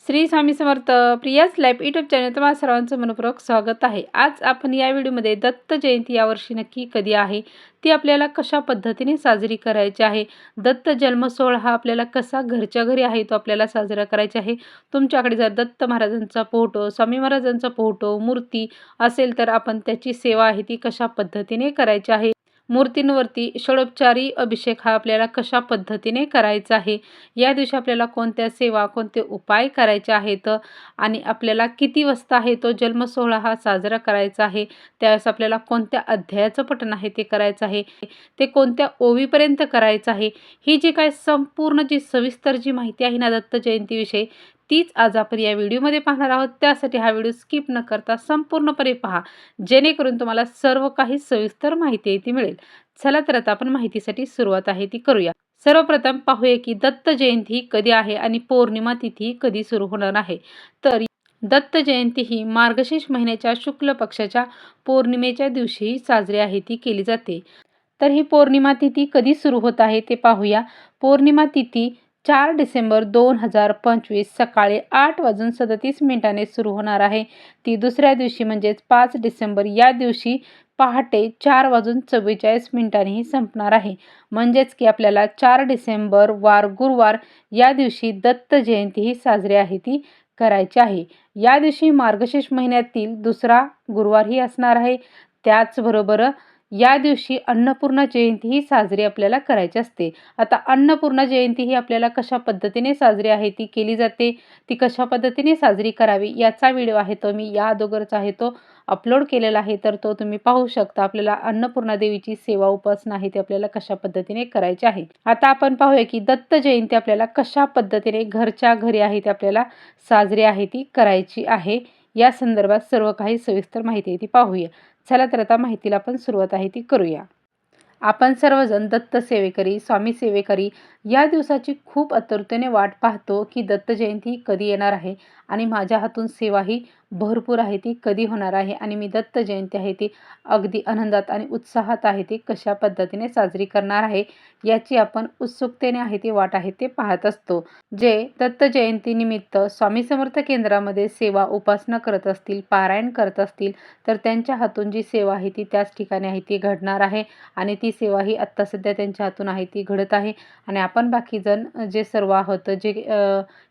Shri Swami Samarth. Priya's life YouTube channel तुम्हाला सर्वांचं मनपूर्वक स्वागत आहे. आज आपण या व्हिडिओमध्ये दत्त जयंती यावर्षी नक्की कधी आहे, ती आपल्याला कशा पद्धतीने साजरी करायची आहे, दत्त जन्म सोहळा हा आपल्याला कसा घरच्या घरी आहे तो आपल्याला साजरा करायचा आहे. तुमच्याकडे जर दत्त महाराजांचा फोटो, स्वामी महाराजांचा फोटो, मूर्ती असेल तर आपण त्याची सेवा आहे ती कशा पद्धतीने करायची आहे, मूर्तींवरती षडोपचारी अभिषेक हा आपल्याला कशा पद्धतीने करायचा आहे, या दिवशी आपल्याला कोणत्या सेवा, कोणते उपाय करायचे आहेत आणि आपल्याला किती वाजता आहे तो जन्म सोहळा हा साजरा करायचा आहे, त्यावेळेस आपल्याला कोणत्या अध्यायाचं पठण आहे ते करायचं आहे, ते कोणत्या ओवीपर्यंत करायचं आहे, ही जी काय संपूर्ण जी सविस्तर जी माहिती आहे ना दत्त जयंतीविषयी, तीच आज आपण या व्हिडिओमध्ये पाहणार आहोत. त्यासाठी हा व्हिडिओ स्किप न करता संपूर्णपणे पहा, जेणेकरून तुम्हाला सर्व काही सविस्तर माहिती आहे ती मिळेल. चला तर आता आपण माहितीसाठी सुरुवात आहे ती करूया. सर्वप्रथम पाहूया की दत्त जयंती कधी आहे आणि पौर्णिमा तिथी कधी सुरू होणार आहे. तर दत्त जयंती ही मार्गशीर्ष महिन्याच्या शुक्ल पक्षाच्या पौर्णिमेच्या दिवशी साजरी आहे ती केली जाते. तर ही पौर्णिमा तिथी कधी सुरू होत आहे ते पाहूया. पौर्णिमा तिथी 4 डिसेंबर 2025 सकाळी 8:37 सुरू होणार आहे. ती दुसऱ्या दिवशी म्हणजेच 5 डिसेंबर या दिवशी पहाटे 4:44 संपणार आहे. म्हणजेच की आपल्याला 4 डिसेंबर वार गुरुवार या दिवशी दत्त जयंती ही साजरी आहे ती करायची आहे. या दिवशी मार्गशीर्ष महिन्यातील दुसरा गुरुवारही असणार आहे. त्याचबरोबर या दिवशी अन्नपूर्णा जयंती ही साजरी आपल्याला करायची असते. आता अन्नपूर्णा जयंती ही आपल्याला कशा पद्धतीने साजरी आहे ती केली जाते, ती कशा पद्धतीने साजरी करावी याचा व्हिडिओ आहे तो मी या अगोदरचा आहे तो अपलोड केलेला आहे, तर तो तुम्ही पाहू शकता. आपल्याला अन्नपूर्णा देवीची सेवा उपासना आहे ती आपल्याला कशा पद्धतीने करायची आहे. आता आपण पाहूया की दत्त जयंती आपल्याला कशा पद्धतीने घरच्या घरी आहे ती आपल्याला साजरी आहे ती करायची आहे. या संदर्भात सर्व काही सविस्तर माहिती आहे ती पाहूया. चला तर आता माहितीला आपण सुरुवात आहे ती करूया. आपण सर्वजण दत्त सेवेकरी, स्वामी सेवेकरी या दिवसाची खूप आतुरतेने वाट पाहतो की दत्त जयंती कधी येणार आहे आणि माझ्या हातून सेवा ही भरपूर आहे ती कधी होणार आहे आणि मी दत्त जयंती आहे ती अगदी आनंदात आणि उत्साहात आहे ती कशा पद्धतीने साजरी करणार आहे याची आपण उत्सुकतेने आहे ती वाट आहे ते पाहत असतो. जे दत्त जयंती निमित्त स्वामी समर्थ केंद्रामध्ये सेवा उपासना करत असतील, पारायण करत असतील, तर त्यांच्या हातून जी सेवा आहे ती त्याच ठिकाणी आहे ती घडणार आहे आणि ती सेवा ही आत्ता सध्या त्यांच्या हातून आहे ती घडत आहे. आणि आपण बाकी जण जे सर्व आहोत जे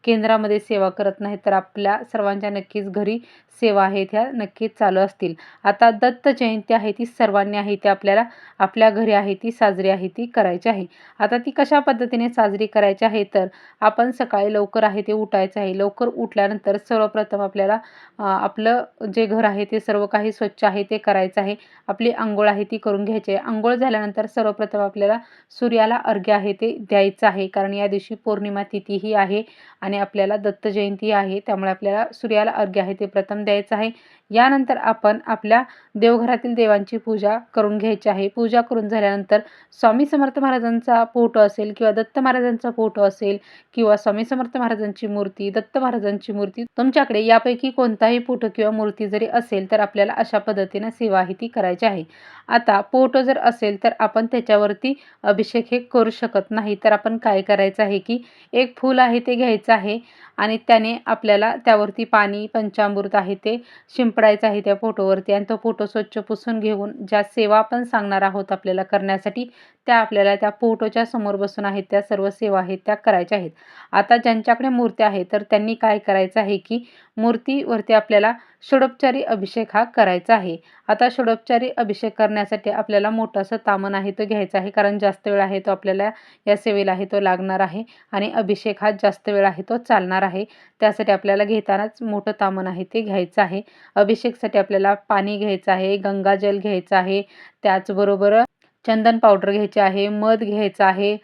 केंद्रामध्ये सेवा करत नाहीत, तर आपल्या सर्वांच्या नक्कीच घरी सेवा आहेत ह्या नक्कीच चालू असतील. आता दत्त जयंती आहे ती सर्वांनी आहे ती आपल्याला आपल्या घरी आहे ती साजरी आहे ती करायची आहे. आता ती कशा पद्धतीने साजरी करायची आहे, तर आपण सकाळी लवकर आहे ते उठायचं आहे. लवकर उठल्यानंतर सर्वप्रथम आपल्याला आपलं जे घर आहे ते सर्व काही स्वच्छ आहे ते करायचं आहे. आपली अंघोळ आहे ती करून घ्यायची आहे. अंघोळ झाल्यानंतर सर्वप्रथम आपल्याला सूर्याला अर्घ्य आहे ते द्यायचं आहे, कारण या दिवशी पौर्णिमा तिथीही आहे आणि आपल्याला दत्त जयंती आहे, त्यामुळे आपल्याला सूर्याला अर्घ्य आहे ते प्रथम द्यायचं आहे. यानंतर आपण आपल्या देवघरातील देवांची पूजा करून घ्यायची आहे. पूजा करून झाल्यानंतर स्वामी समर्थ महाराजांचा फोटो असेल किंवा दत्त महाराजांचा फोटो असेल किंवा स्वामी समर्थ महाराजांची मूर्ती, दत्त महाराजांची मूर्ती, तुमच्याकडे यापैकी कोणताही फोटो किंवा मूर्ती जरी असेल तर आपल्याला अशा पद्धतीने सेवा आहे ती करायची आहे. आता फोटो जर असेल तर आपण त्याच्यावरती अभिषेक हे करू शकत नाही, तर आपण काय करायचं आहे की एक फूल आहे ते घ्यायचं आहे आणि त्याने आपल्याला त्यावरती पाणी पंचामृत आहे ते शिंपडायचं आहे त्या फोटोवरती आणि तो फोटो स्वच्छ पुसून घेऊन ज्या सेवा आपण सांगणार आहोत आपल्याला करण्यासाठी त्या आपल्याला त्या फोटोच्या समोर बसून आहेत त्या सर्व सेवा आहेत त्या करायच्या आहेत. आता ज्यांच्याकडे मूर्त्या आहेत तर त्यांनी काय करायचं आहे की मूर्तीवरती आपल्याला षडोपचारी अभिषेक हा करायचा आहे. आता षडोपचारी अभिषेक करण्यासाठी आपल्याला मोठंसं तामण आहे तो घ्यायचा आहे, कारण जास्त वेळ आहे तो आपल्याला या सेवेला आहे तो लागणार आहे आणि अभिषेक हा जास्त वेळ आहे तो चालणार आहे. त्यासाठी आपल्याला घेतानाच मोठं तामण आहे ते घ्यायचं आहे. अभिषेकसाठी आपल्याला पाणी घ्यायचं आहे, गंगाजल घ्यायचं आहे, त्याचबरोबर चंदन पावडर घ्यायचे आहे, मध घ्यायचं आहे,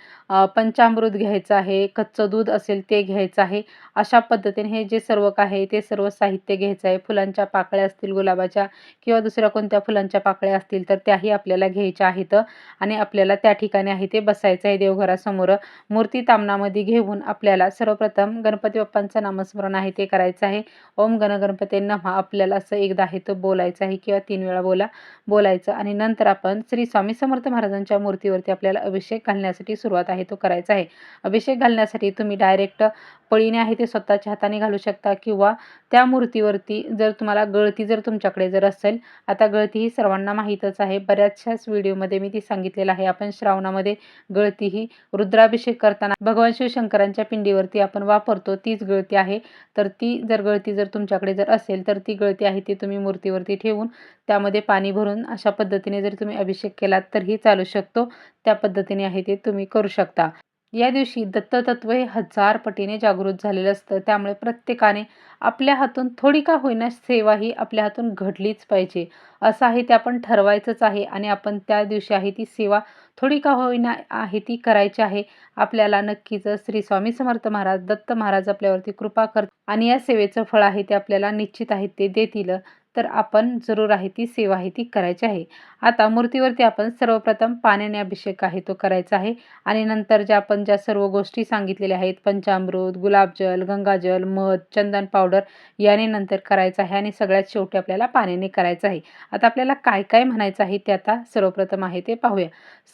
पंचामृत घ्यायचं आहे, कच्चं दूध असेल ते घ्यायचं आहे. अशा पद्धतीने हे जे सर्व काय आहे ते सर्व साहित्य घ्यायचं आहे. फुलांच्या पाकळ्या असतील गुलाबाच्या किंवा दुसऱ्या कोणत्या फुलांच्या पाकळ्या असतील तर त्याही आपल्याला घ्यायच्या आहेत आणि आपल्याला त्या ठिकाणी आहे ते बसायचं आहे देवघरासमोर. मूर्ती तामणामध्ये घेऊन आपल्याला सर्वप्रथम गणपती बाप्पांचं नामस्मरण आहे ते करायचं आहे. ओम गण गणपते नमः आपल्याला असं एकदा आहे तो बोलायचं आहे किंवा 3 वेळा बोलायचं आणि नंतर आपण श्री स्वामी समर्थ महाराजांच्या मूर्तीवरती आपल्याला अभिषेक घालण्यासाठी सुरुवात आहे तो करायचा आहे. अभिषेक घालण्यासाठी तुम्ही डायरेक्ट पळीने आहे ते स्वतःच्या हाताने घालू शकता किंवा त्या मूर्तीवरती जर तुम्हाला गळती जर तुमच्याकडे जर असेल, आता गळती ही सर्वांना माहीतच आहे. बऱ्याचशाच व्हिडिओमध्ये मी ती सांगितलेलं आहे. आपण श्रावणामध्ये गळती ही रुद्राभिषेक करताना भगवान शिवशंकरांच्या पिंडीवरती आपण वापरतो तीच गळती आहे. तर ती जर गळती जर तुमच्याकडे जर असेल तर ती गळती आहे ती तुम्ही मूर्तीवरती ठेवून त्यामध्ये पाणी भरून अशा पद्धतीने जर तुम्ही अभिषेक केलात तरीही चालू शकतो. त्या पद्धतीने आहे ते तुम्ही करू शकता. या दिवशी दत्ततत्व हे 1000 पटीने जागृत झालेलं असतं. त्यामुळे प्रत्येकाने आपल्या हातून थोडी का होईना सेवा ही आपल्या हातून घडलीच पाहिजे. असं आहे ते आपण ठरवायचंच आहे आणि आपण त्या दिवशी आहे ती सेवा थोडी का होईना आहे ती करायची आहे. आपल्याला नक्कीच श्री स्वामी समर्थ महाराज, दत्त महाराज आपल्यावरती कृपा करतात आणि या सेवेचं फळ आहे ते आपल्याला निश्चित आहे ते देतील. तर आपण जरूर आहे ती सेवा आहे ती करायची आहे. आता मूर्तीवरती आपण सर्वप्रथम पाण्याने अभिषेक आहे तो करायचा आहे आणि नंतर ज्या सर्व गोष्टी सांगितलेल्या आहेत पंचामृत, गुलाबजल, गंगाजल, मध, चंदन पावडर याने नंतर करायचं आहे आणि सगळ्यात शेवटी आपल्याला पाण्याने करायचं आहे. आता आपल्याला काय काय म्हणायचं आहे ते आता सर्वप्रथम आहे ते पाहूया.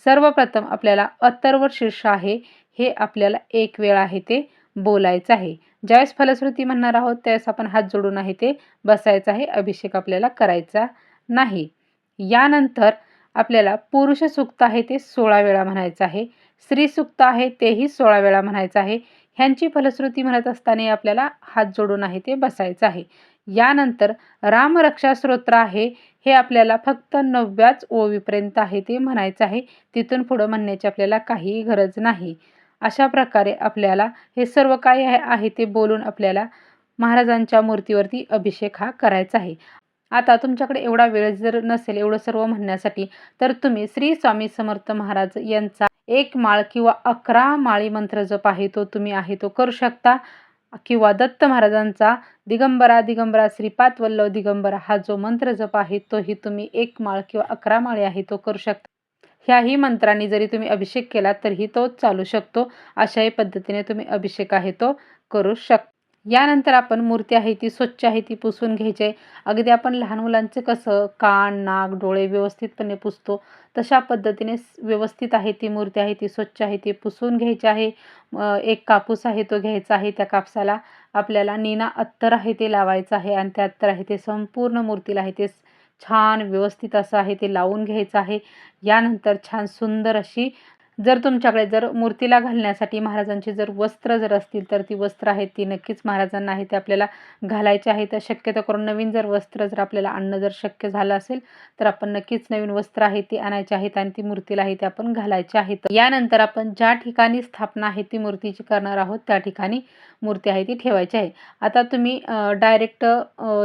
सर्वप्रथम आपल्याला अथर्व शीर्ष आहे हे आपल्याला एक वेळ आहे ते बोलायचं आहे. ज्यावेळेस फलश्रुती म्हणणार आहोत त्यावेळेस आपण हात जोडून आहे ते बसायचं आहे. अभिषेक आपल्याला करायचा नाही. यानंतर आपल्याला पुरुष सूक्त आहे ते 16 वेळा म्हणायचं आहे. स्त्री सूक्त आहे तेही 16 वेळा म्हणायचं आहे. ह्यांची फलश्रुती म्हणत असताना आपल्याला हात जोडून आहे ते बसायचं आहे. यानंतर रामरक्षा स्तोत्र आहे हे आपल्याला फक्त 9व्याच ओवीपर्यंत आहे ते म्हणायचं आहे. तिथून पुढं म्हणण्याची आपल्याला काहीही गरज नाही. अशा प्रकारे आपल्याला हे सर्व काय आहे ते बोलून आपल्याला महाराजांच्या मूर्तीवरती अभिषेक हा करायचा आहे. आता तुमच्याकडे एवढा वेळ जर नसेल एवढं सर्व म्हणण्यासाठी तर तुम्ही श्री स्वामी समर्थ महाराज यांचा 1 माळ किंवा 11 माळी मंत्र जप आहे तो तुम्ही आहे तो करू शकता किंवा दत्त महाराजांचा दिगंबरा दिगंबरा श्रीपाद वल्लभ दिगंबरा हा जो मंत्र जप आहे तोही तुम्ही 1 माळ किंवा 11 माळी आहे तो करू शकता. ह्याही मंत्रांनी जरी तुम्ही अभिषेक केला तरीही तो चालू शकतो. अशाही पद्धतीने तुम्ही अभिषेक आहे तो करू शकता. यानंतर आपण मूर्ती आहे ती स्वच्छ आहे ती पुसून घ्यायची आहे. अगदी आपण लहान मुलांचे कसं कान, नाक, डोळे व्यवस्थितपणे पुसतो तशा पद्धतीने व्यवस्थित आहे ती मूर्ती आहे ती स्वच्छ आहे ती पुसून घ्यायची आहे. एक कापूस आहे तो घ्यायचा आहे. त्या कापसाला आपल्याला नीना अत्तर आहे ते लावायचं आहे आणि त्या अत्तर आहे ते संपूर्ण मूर्तीला आहे ते छान व्यवस्थित असं आहे ते लावून घ्यायचं आहे. यानंतर छान सुंदर अशी जर तुमच्याकडे जर मूर्तीला घालण्यासाठी महाराजांची जर वस्त्र जर असतील तर ती वस्त्र आहेत ती नक्कीच महाराजांना आहे ते आपल्याला घालायचे आहे. तर शक्यतो करून नवीन जर वस्त्र जर आपल्याला आणणं जर शक्य झालं असेल तर आपण नक्कीच नवीन वस्त्र आहे ती आणायची आहेत आणि ती मूर्तीला आहे ते आपण घालायचे आहेत. यानंतर आपण ज्या ठिकाणी स्थापना आहे ती मूर्तीची करणार आहोत त्या ठिकाणी मूर्ती आहे ती ठेवायची आहे. आता तुम्ही डायरेक्ट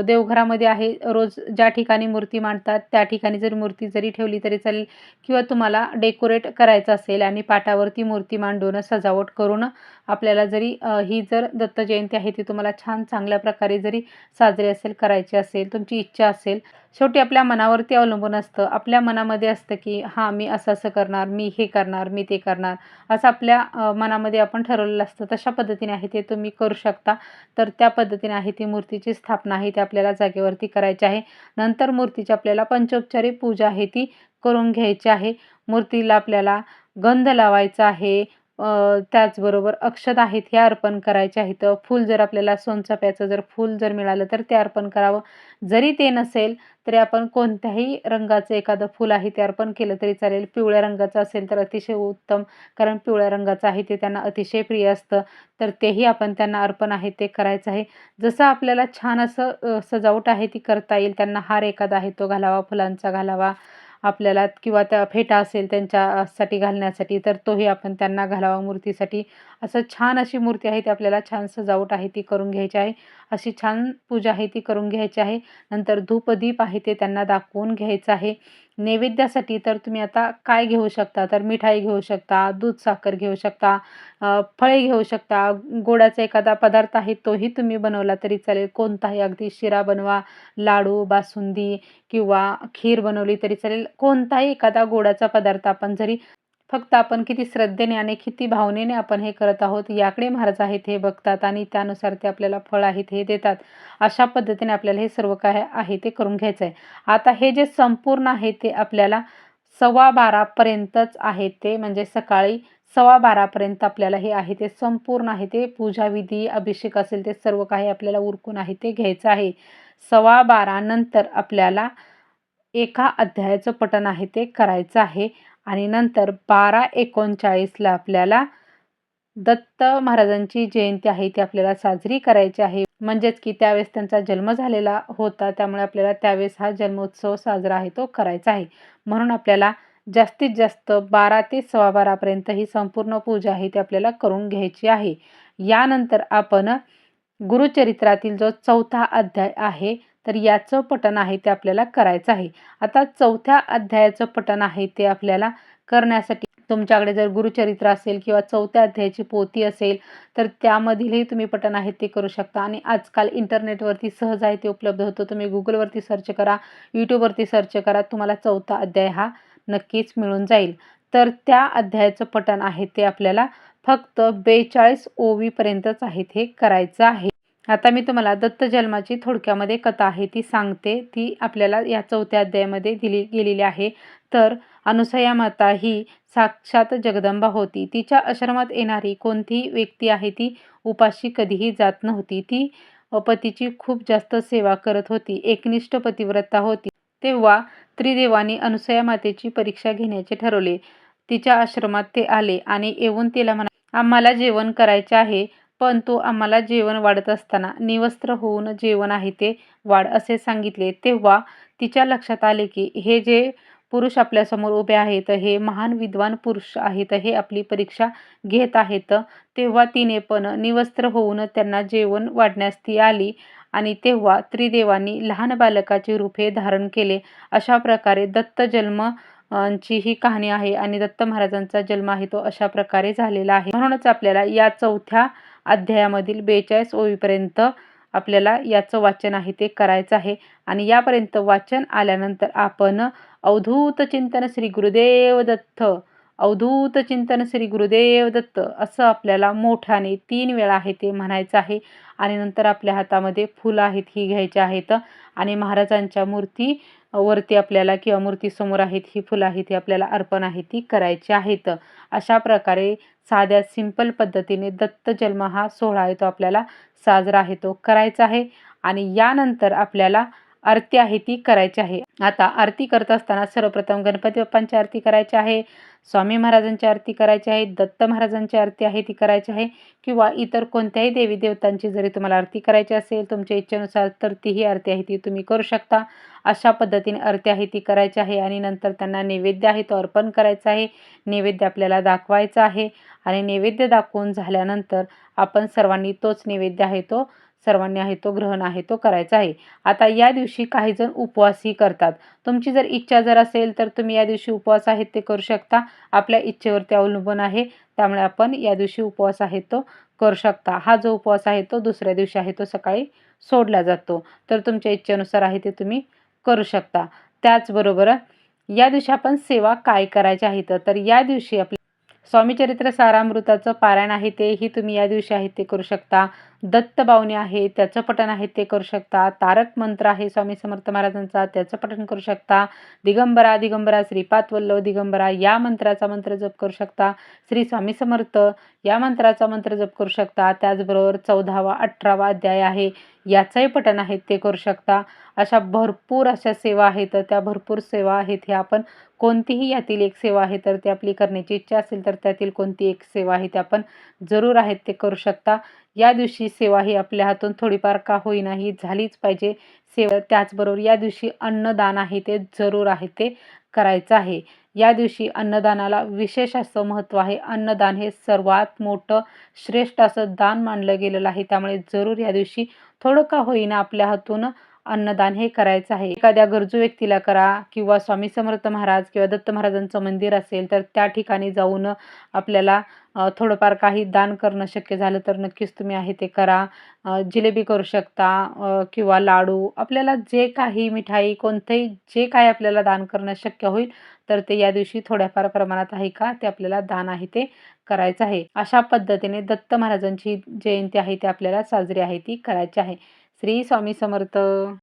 देवघरामध्ये आहे रोज ज्या ठिकाणी मूर्ती मांडतात त्या ठिकाणी जर मूर्ती जरी ठेवली तरी चालेल किंवा तुम्हाला डेकोरेट करायचं असेल आणि पाटावरती मूर्ती मांडून सजावट करून आपल्याला जरी ही जर दत्त जयंती आहे ती तुम्हाला छान चांगल्या प्रकारे जरी साजरी असेल करायची असेल तुमची इच्छा असेल शेवटी आपल्या मनावरती अवलंबून असतं. आपल्या मनामध्ये असतं की हां मी असं करणार, मी हे करणार, मी ते करणार असं आपल्या मनामध्ये आपण ठरवलेलं असतं. तशा पद्धतीने आहे ते तुम्ही करू शकता. तर त्या पद्धतीने आहे ती मूर्तीची स्थापना आहे ती आपल्याला जागेवरती करायची आहे. नंतर मूर्तीची आपल्याला पंचोपचारी पूजा आहे ती करून घ्यायची आहे. मूर्तीला आपल्याला गंध लावायचा आहे. त्याचबरोबर अक्षत आहेत हे अर्पण करायचे आहेत. फूल जर आपल्याला सोनचाफ्याचं जर फूल जर मिळालं तर ते अर्पण करावं. जरी ते नसेल तरी आपण कोणत्याही रंगाचं एखादं फूल आहे ते अर्पण केलं तरी चालेल. पिवळ्या रंगाचं असेल तर अतिशय उत्तम, कारण पिवळ्या रंगाचं आहे ते त्यांना अतिशय प्रिय असतं. तर तेही आपण त्यांना अर्पण आहे ते करायचं आहे. जसं आपल्याला छान असं सजावट आहे ती करता येईल. त्यांना हार एखादा आहे तो घालावा, फुलांचा घालावा आपल्याला किंवा त्या फेटा असेल त्यांच्यासाठी घालण्यासाठी तर तोही आपण त्यांना घालावा मूर्तीसाठी. असं छान अशी मूर्ती आहे ती आपल्याला छान सजावट आहे ती करून घ्यायची आहे. अशी छान पूजा आहे ती करून घ्यायची आहे. नंतर धूपदीप आहे ते त्यांना दाखवून घ्यायचं आहे. नैवेद्यासाठी तर तुम्ही आता काय घेऊ शकता तर मिठाई घेऊ शकता, दूध साखर घेऊ शकता, फळे घेऊ शकता, गोडाचा एखादा पदार्थ आहे तोही तुम्ही बनवला तरी चालेल. कोणताही अगदी शिरा बनवा, लाडू, बासुंदी किंवा खीर बनवली तरी चालेल. कोणताही एखादा गोडाचा पदार्थ आपण जरी फक्त आपण किती श्रद्धेने आणि किती भावनेने आपण हे करत आहोत याकडे महाराज आहेत हे बघतात आणि त्यानुसार ते आपल्याला फळ आहेत हे देतात. अशा पद्धतीने आपल्याला हे सर्व काय आहे ते करून घ्यायचं आहे. आता हे जे संपूर्ण आहे ते आपल्याला 12:15पर्यंतच आहे ते, म्हणजे सकाळी 12:15पर्यंत आपल्याला हे आहे ते संपूर्ण आहे ते पूजाविधी, अभिषेक असेल ते सर्व काही आपल्याला उरकून आहे ते घ्यायचं आहे. 12:15 नंतर आपल्याला एका अध्यायाचं पठण आहे ते करायचं आहे आणि नंतर 12:39ला आपल्याला दत्त महाराजांची जयंती आहे ती आपल्याला साजरी करायची आहे. म्हणजेच की त्यावेळेस त्यांचा जन्म झालेला होता, त्यामुळे आपल्याला त्यावेळेस हा जन्मोत्सव साजरा आहे तो करायचा आहे. म्हणून आपल्याला जास्तीत जास्त 12 ते 12:15पर्यंत ही संपूर्ण पूजा आहे ती आपल्याला करून घ्यायची आहे. यानंतर आपण गुरुचरित्रातील जो 4था अध्याय आहे तर याचं पठण आहे ते आपल्याला करायचं आहे. आता 4थ्या अध्यायाचं पठण आहे ते आपल्याला करण्यासाठी तुमच्याकडे जर गुरुचरित्र असेल किंवा 4थ्या अध्यायाची पोथी असेल तर त्यामधीलही तुम्ही पठण आहे ते करू शकता. आणि आजकाल इंटरनेटवरती सहज आहे ते उपलब्ध होतं. तुम्ही गुगलवरती सर्च करा, यूट्यूबवरती सर्च करा, तुम्हाला 4था अध्याय हा नक्कीच मिळून जाईल. तर त्या अध्यायाचं पठण आहे ते आपल्याला फक्त 42 ओवीपर्यंतच आहे ते करायचं आहे. आता मी तुम्हाला दत्त जन्माची थोडक्यामध्ये कथा आहे ती सांगते. ती आपल्याला या 4थ्या अध्यायामध्ये दिली गेलेली आहे. तर अनुसया माता ही साक्षात जगदंबा होती. तिच्या आश्रमात येणारी कोणतीही व्यक्ती आहे ती उपाशी कधीही जात नव्हती. ती पतीची खूप जास्त सेवा करत होती. एकनिष्ठ पतिव्रता होती. तेव्हा त्रिदेवांनी अनुसया मातेची परीक्षा घेण्याचे ठरवले. तिच्या आश्रमात ते आले आणि येऊन तिला म्हणाले, आम्हाला जेवण करायचे आहे, पण तू आम्हाला जेवण वाढत असताना निवस्त्र होऊन जेवण आहे ते वाढ असे सांगितले. तेव्हा तिच्या लक्षात आले की हे जे पुरुष आपल्यासमोर उभे आहेत हे महान विद्वान पुरुष आहेत, हे आपली परीक्षा घेत आहेत. तेव्हा तिने पण निवस्त्र होऊन त्यांना जेवण वाढण्यास ती आली आणि तेव्हा त्रिदेवांनी लहान बालकाचे रूप हे धारण केले. अशा प्रकारे दत्त जन्म ची ही कहाणी आहे आणि दत्त महाराजांचा जन्म आहे तो अशा प्रकारे झालेला आहे. म्हणूनच आपल्याला या 4थ्या अध्यायामधील 42 ओवीपर्यंत आपल्याला याचं वाचन आहे ते करायचं आहे. आणि यापर्यंत वाचन आल्यानंतर आपण अवधूत चिंतन श्री गुरुदेव दत्त, अवधूत चिंतन श्री गुरुदेव दत्त असं आपल्याला मोठ्याने 3 वेळा आहे ते म्हणायचं आहे. आणि नंतर आपल्या हातामध्ये फुलं आहेत ही घ्यायची आहेत आणि महाराजांच्या मूर्ती वरती आपल्याला किंवा मूर्तीसमोर आहेत ही फुलं आहेत ही आपल्याला अर्पण आहे ती करायची आहेत. अशा प्रकारे साध्या सिंपल पद्धतीने दत्त जन्म हा सोहळा आहे तो आपल्याला साजरा आहे तो करायचा आहे. आणि यानंतर आपल्याला आरती आहे ती करायची आहे. आता आरती करत असताना सर्वप्रथम गणपती बाप्पांची आरती करायची आहे, स्वामी महाराजांची आरती करायची आहे, दत्त महाराजांची आरती आहे ती करायची आहे किंवा इतर कोणत्याही देवी देवतांची जरी तुम्हाला आरती करायची असेल तुमच्या इच्छेनुसार तर तीही आरती आहे ती तुम्ही करू शकता. अशा पद्धतीने आरती आहे ती करायची आहे आणि नंतर त्यांना नैवेद्य आहे तो अर्पण करायचा आहे. नैवेद्य आपल्याला दाखवायचा आहे आणि नैवेद्य दाखवून झाल्यानंतर आपण सर्वांनी तोच नैवेद्य आहे तो ग्रहण आहे तो करायचा आहे. आता या दिवशी काही जण उपवासही करतात. तुमची जर इच्छा जर असेल तर तुम्ही या दिवशी उपवास आहेत ते करू शकता. आपल्या इच्छेवरती अवलंबून आहे, त्यामुळे आपण या दिवशी उपवास आहे तो करू शकता. हा जो उपवास आहे तो दुसऱ्या दिवशी आहे तो सकाळी सोडला जातो. तर तुमच्या इच्छेनुसार आहे ते तुम्ही करू शकता. त्याचबरोबर या दिवशी आपण सेवा काय करायच्या आहेत तर या दिवशी आपल्या स्वामीचरित्र सारामृताचं पारायण आहे तेही तुम्ही या दिवशी आहे ते करू शकता. दत्त बावनी आहे त्याचं पठण आहे ते करू शकता. तारक मंत्र आहे स्वामी समर्थ महाराजांचा त्याचं पठण करू शकता. दिगंबरा दिगंबरा श्रीपाद वल्लभ दिगंबरा या मंत्राचा मंत्र जप करू शकता. श्री स्वामी समर्थ या मंत्राचा मंत्र जप करू शकता. त्याचबरोबर 14वा 18वा अध्याय आहे याचंही पठण आहे ते करू शकता. अशा भरपूर अशा सेवा आहेत, त्या भरपूर सेवा आहेत ह्या आपण कोणतीही यातील एक सेवा आहे तर ती आपली करण्याची इच्छा असेल तर त्यातील कोणती एक सेवा आहे ते आपण जरूर आहेत ते करू शकता. या दिवशी सेवा ही आपल्या हातून थोडीफार का होईना ही झालीच पाहिजे सेवा. त्याचबरोबर या दिवशी अन्नदान आहे ते जरूर आहे ते करायचं आहे. या दिवशी अन्नदानाला विशेष असं महत्त्व आहे. अन्नदान हे सर्वात मोठं श्रेष्ठ असं दान मानलं गेलेलं आहे, त्यामुळे जरूर या दिवशी थोडं का होईना आपल्या हातून अन्नदान हे करायचं आहे. एखाद्या गरजू व्यक्तीला करा किंवा स्वामी समर्थ महाराज किंवा दत्त महाराजांचं मंदिर असेल तर त्या ठिकाणी जाऊन आपल्याला थोडंफार काही दान करणं शक्य झालं तर नक्कीच तुम्ही आहे ते करा. जिलेबी करू शकता किंवा लाडू, आपल्याला जे काही मिठाई कोणतंही जे काही आपल्याला दान करणं शक्य होईल तर ते या दिवशी थोड्याफार प्रमाणात आहे का ते आपल्याला दान आहे ते करायचं आहे. अशा पद्धतीने दत्त महाराजांची जयंती आहे ती आपल्याला साजरी आहे ती करायची आहे. श्री स्वामी समर्थ.